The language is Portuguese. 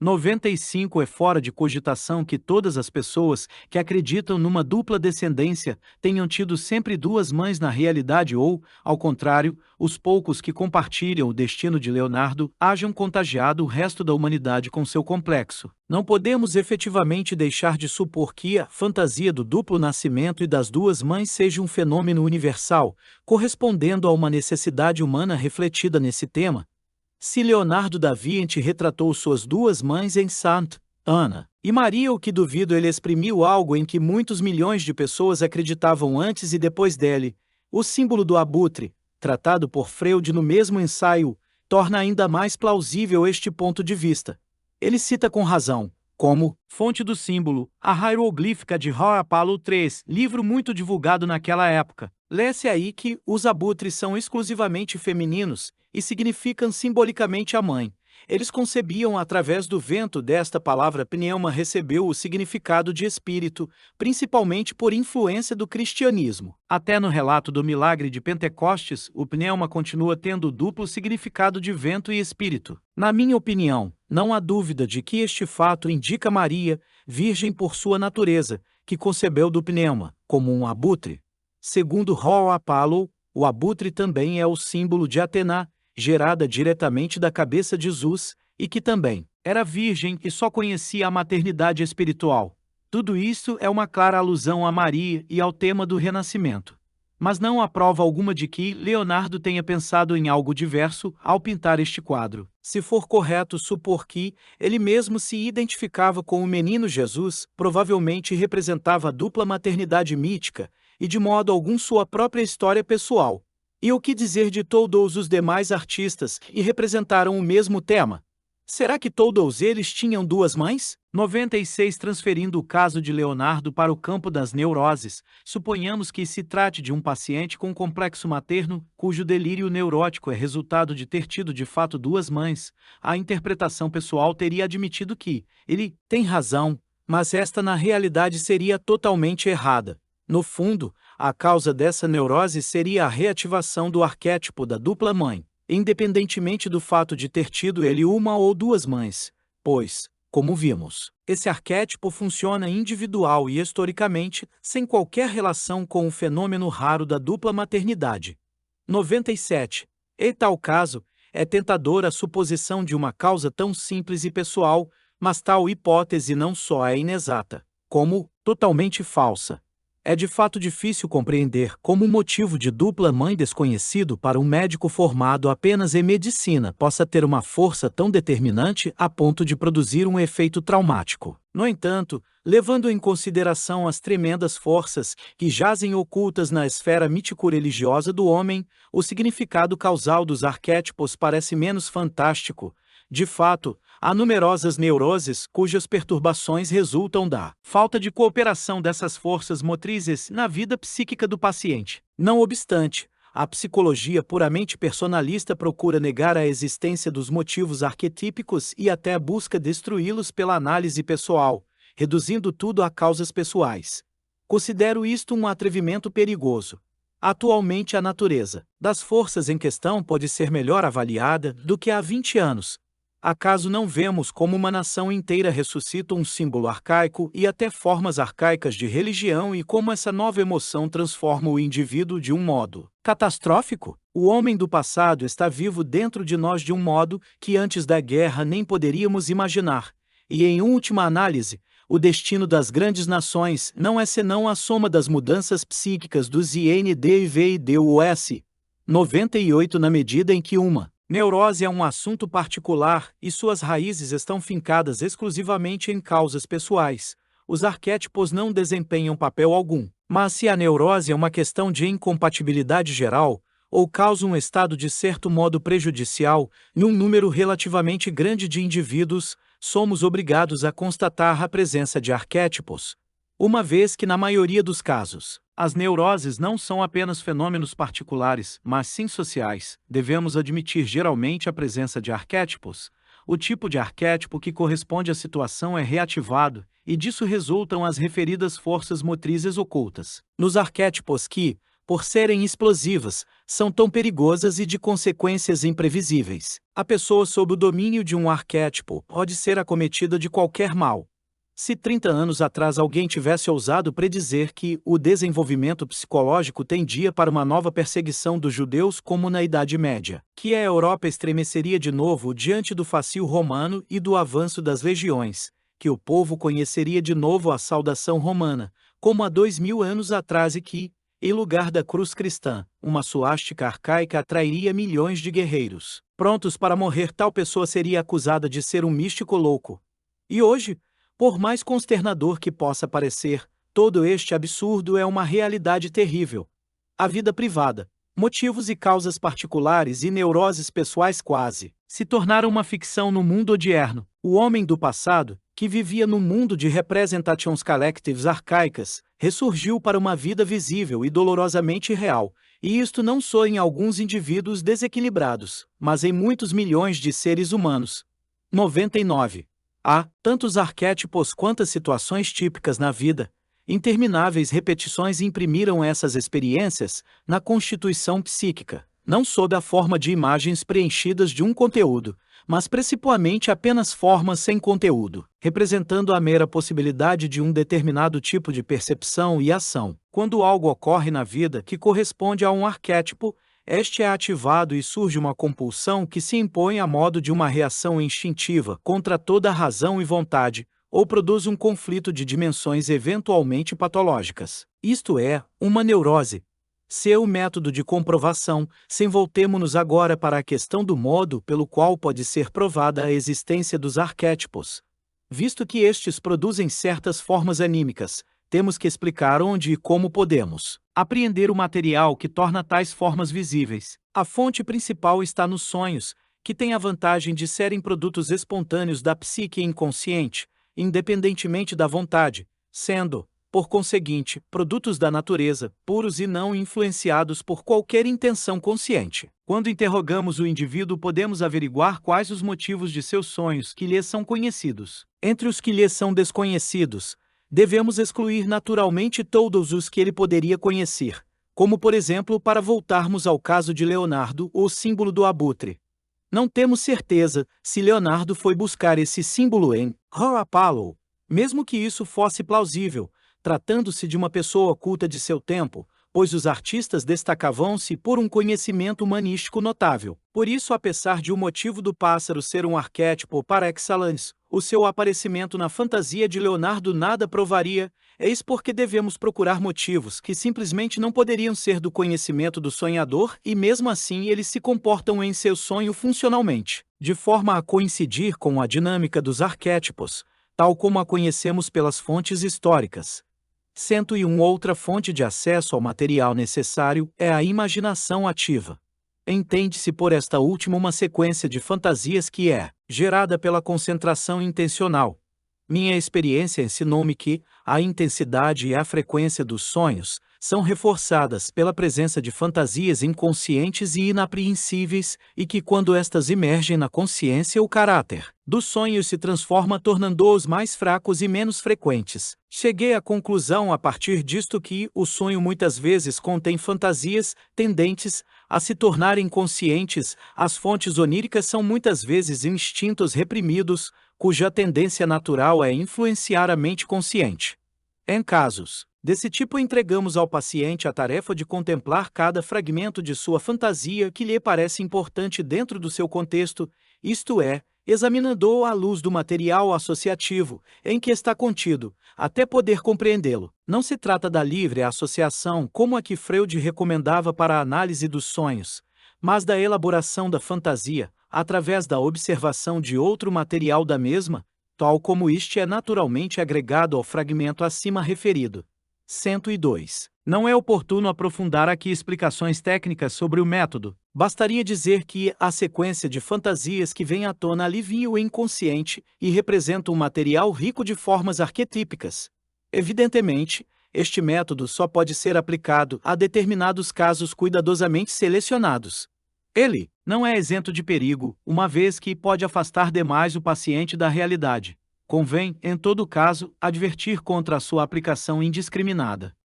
95 É fora de cogitação que todas as pessoas que acreditam numa dupla descendência tenham tido sempre duas mães na realidade ou, ao contrário, os poucos que compartilham o destino de Leonardo hajam contagiado o resto da humanidade com seu complexo. Não podemos efetivamente deixar de supor que a fantasia do duplo nascimento e das duas mães seja um fenômeno universal, correspondendo a uma necessidade humana refletida nesse tema. Se Leonardo da Vinci retratou suas duas mães em Santa Ana e Maria, o que duvido ele exprimiu algo em que muitos milhões de pessoas acreditavam antes e depois dele. O símbolo do abutre, tratado por Freud no mesmo ensaio, torna ainda mais plausível este ponto de vista. Ele cita com razão, como fonte do símbolo, a hieroglífica de João Paulo III, livro muito divulgado naquela época. Lê-se aí que os abutres são exclusivamente femininos e significam simbolicamente a mãe. Eles concebiam através do vento. Desta palavra pneuma recebeu o significado de espírito, principalmente por influência do cristianismo. Até no relato do milagre de Pentecostes, o pneuma continua tendo o duplo significado de vento e espírito. Na minha opinião, não há dúvida de que este fato indica Maria, virgem por sua natureza, que concebeu do pneuma, como um abutre. Segundo João Paulo, o abutre também é o símbolo de Atena, gerada diretamente da cabeça de Zeus, e que também era virgem e só conhecia a maternidade espiritual. Tudo isso é uma clara alusão a Maria e ao tema do renascimento. Mas não há prova alguma de que Leonardo tenha pensado em algo diverso ao pintar este quadro. Se for correto supor que ele mesmo se identificava com o menino Jesus, provavelmente representava a dupla maternidade mítica, e de modo algum sua própria história pessoal. E o que dizer de todos os demais artistas que representaram o mesmo tema? Será que todos eles tinham duas mães? 96 Transferindo o caso de Leonardo para o campo das neuroses, suponhamos que se trate de um paciente com complexo materno, cujo delírio neurótico é resultado de ter tido de fato duas mães. A interpretação pessoal teria admitido que ele tem razão, mas esta na realidade seria totalmente errada. No fundo, a causa dessa neurose seria a reativação do arquétipo da dupla mãe, independentemente do fato de ter tido ele uma ou duas mães, pois, como vimos, esse arquétipo funciona individual e historicamente, sem qualquer relação com o fenômeno raro da dupla maternidade. 97. Em tal caso, é tentadora a suposição de uma causa tão simples e pessoal, mas tal hipótese não só é inexata, como totalmente falsa. É de fato difícil compreender como um motivo de dupla mãe desconhecido para um médico formado apenas em medicina possa ter uma força tão determinante a ponto de produzir um efeito traumático. No entanto, levando em consideração as tremendas forças que jazem ocultas na esfera mítico-religiosa do homem, o significado causal dos arquétipos parece menos fantástico. De fato, há numerosas neuroses cujas perturbações resultam da falta de cooperação dessas forças motrizes na vida psíquica do paciente. Não obstante, a psicologia puramente personalista procura negar a existência dos motivos arquetípicos e até busca destruí-los pela análise pessoal, reduzindo tudo a causas pessoais. Considero isto um atrevimento perigoso. Atualmente, a natureza das forças em questão pode ser melhor avaliada do que há 20 anos. Acaso não vemos como uma nação inteira ressuscita um símbolo arcaico e até formas arcaicas de religião e como essa nova emoção transforma o indivíduo de um modo catastrófico? O homem do passado está vivo dentro de nós de um modo que antes da guerra nem poderíamos imaginar. E em última análise, o destino das grandes nações não é senão a soma das mudanças psíquicas dos INDV e DUS. 98 Na medida em que uma neurose é um assunto particular e suas raízes estão fincadas exclusivamente em causas pessoais, os arquétipos não desempenham papel algum. Mas se a neurose é uma questão de incompatibilidade geral, ou causa um estado de certo modo prejudicial num número relativamente grande de indivíduos, somos obrigados a constatar a presença de arquétipos. Uma vez que, na maioria dos casos, as neuroses não são apenas fenômenos particulares, mas sim sociais, devemos admitir geralmente a presença de arquétipos. O tipo de arquétipo que corresponde à situação é reativado, e disso resultam as referidas forças motrizes ocultas. Nos arquétipos que, por serem explosivas, são tão perigosas e de consequências imprevisíveis. A pessoa sob o domínio de um arquétipo pode ser acometida de qualquer mal. Se 30 anos atrás alguém tivesse ousado predizer que o desenvolvimento psicológico tendia para uma nova perseguição dos judeus como na Idade Média, que a Europa estremeceria de novo diante do fascínio romano e do avanço das legiões, que o povo conheceria de novo a saudação romana, como há 2000 anos atrás e que, em lugar da cruz cristã, uma suástica arcaica atrairia milhões de guerreiros. Prontos para morrer, tal pessoa seria acusada de ser um místico louco. E hoje, por mais consternador que possa parecer, todo este absurdo é uma realidade terrível. A vida privada, motivos e causas particulares e neuroses pessoais quase se tornaram uma ficção no mundo odierno. O homem do passado, que vivia no mundo de representations collectives arcaicas, ressurgiu para uma vida visível e dolorosamente real, e isto não só em alguns indivíduos desequilibrados, mas em muitos milhões de seres humanos. 99. Há tantos arquétipos quantas situações típicas na vida. Intermináveis repetições imprimiram essas experiências na constituição psíquica, não sob a forma de imagens preenchidas de um conteúdo, mas principalmente apenas formas sem conteúdo, representando a mera possibilidade de um determinado tipo de percepção e ação. Quando algo ocorre na vida que corresponde a um arquétipo, este é ativado e surge uma compulsão que se impõe a modo de uma reação instintiva contra toda a razão e vontade, ou produz um conflito de dimensões eventualmente patológicas. Isto é, uma neurose. Seu método de comprovação, se voltemo-nos agora para a questão do modo pelo qual pode ser provada a existência dos arquétipos. Visto que estes produzem certas formas anímicas, temos que explicar onde e como podemos apreender o material que torna tais formas visíveis. A fonte principal está nos sonhos, que têm a vantagem de serem produtos espontâneos da psique inconsciente, independentemente da vontade, sendo, por conseguinte, produtos da natureza, puros e não influenciados por qualquer intenção consciente. Quando interrogamos o indivíduo, podemos averiguar quais os motivos de seus sonhos que lhes são conhecidos. Entre os que lhes são desconhecidos, devemos excluir naturalmente todos os que ele poderia conhecer, como por exemplo, para voltarmos ao caso de Leonardo, o símbolo do abutre. Não temos certeza se Leonardo foi buscar esse símbolo em Apollo, mesmo que isso fosse plausível, tratando-se de uma pessoa oculta de seu tempo, pois os artistas destacavam-se por um conhecimento humanístico notável. Por isso, apesar de o motivo do pássaro ser um arquétipo par excellence, o seu aparecimento na fantasia de Leonardo nada provaria, eis porque devemos procurar motivos que simplesmente não poderiam ser do conhecimento do sonhador e mesmo assim eles se comportam em seu sonho funcionalmente, de forma a coincidir com a dinâmica dos arquétipos, tal como a conhecemos pelas fontes históricas. 101 Outra fonte de acesso ao material necessário é a imaginação ativa. Entende-se por esta última uma sequência de fantasias que é gerada pela concentração intencional. Minha experiência ensinou-me que a intensidade e a frequência dos sonhos são reforçadas pela presença de fantasias inconscientes e inapreensíveis, e que quando estas emergem na consciência, o caráter dos sonhos se transforma, tornando-os mais fracos e menos frequentes. Cheguei à conclusão a partir disto que o sonho muitas vezes contém fantasias tendentes a se tornarem conscientes. As fontes oníricas são muitas vezes instintos reprimidos, cuja tendência natural é influenciar a mente consciente. Em casos desse tipo, entregamos ao paciente a tarefa de contemplar cada fragmento de sua fantasia que lhe parece importante dentro do seu contexto, isto é, examinando-o à luz do material associativo em que está contido, até poder compreendê-lo. Não se trata da livre associação como a que Freud recomendava para a análise dos sonhos, mas da elaboração da fantasia, através da observação de outro material da mesma, tal como este é naturalmente agregado ao fragmento acima referido. 102. Não é oportuno aprofundar aqui explicações técnicas sobre o método. Bastaria dizer que a sequência de fantasias que vem à tona alivia o inconsciente e representa um material rico de formas arquetípicas. Evidentemente, este método só pode ser aplicado a determinados casos cuidadosamente selecionados. Ele não é isento de perigo, uma vez que pode afastar demais o paciente da realidade. Convém, em todo caso, advertir contra a sua aplicação indiscriminada.